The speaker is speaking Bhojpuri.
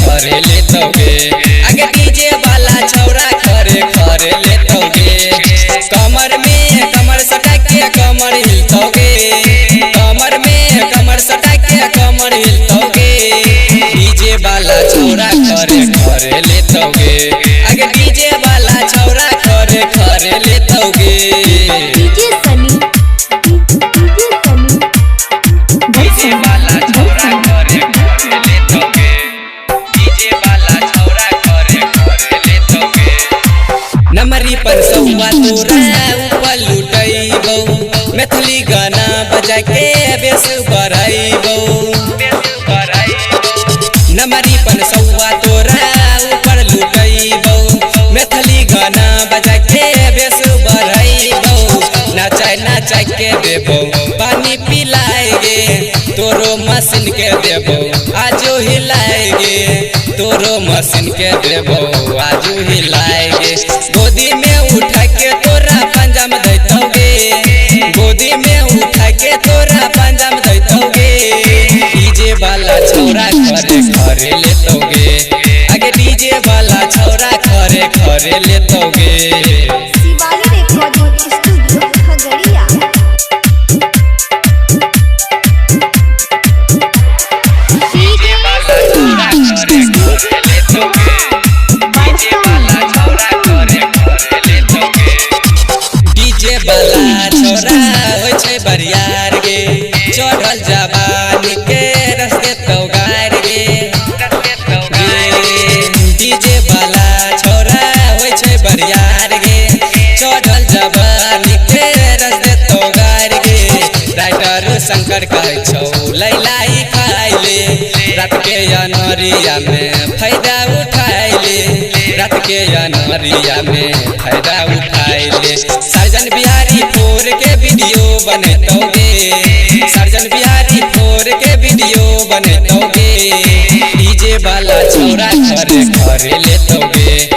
खरे लेतोगे आगे डीजे वाला छौरा खरे खरे लेतोगे। कमर में कमर सटा के कमर हिलतोगे, कमर में कमर सटा के कमर हिलतोगे। डीजे वाला छौरा खरे खरे लेतोगे आगे डीजे वाला छौरा खरे खरे लेतोगे। नमरी पर सौवा तोरा ऊपर लुटैबो, मैथिली गाना बजा के बेस बढ़ैबो। नमरी पर सौवा तोरा ऊपर लुटैबो, मैथिली गाना बजा के बेस बढ़ैबो। नाचाय नाचाय के देबो पानी पिलाएगे, तोरो मशीन के देबो आजो हिलाएगे। तोरो मशीन के देबो आजो हिलाएगे। गोदी में उठा के तोरा पंजाम दैतोगे, गोदी में उठा के तोरा पंजाम दैतोगे। डीजे वाला छौरा खरे खरे लेतोगे आगे डीजे वाला छौरा खरे खरे लेतोगे। बरियार गे चढ़ल जवानी के रस्ते तौगार गे। डीजे वाला छौरा होय छै बरियार गे, चढ़ल जवानी के रस्ते तौगार गे। राइटर शंकर कहै छौ लैलाई खाइले, रात के अनहरिया में फायदा उठाइले, रात के अनहरिया में फायदा उठाइले। सर्जन बिहारी फोर के वीडियो बनतोगे, सर्जन बिहारी फोर के वीडियो बनतोगे। डीजे वाला छौरा खरे खरे लेतोगे।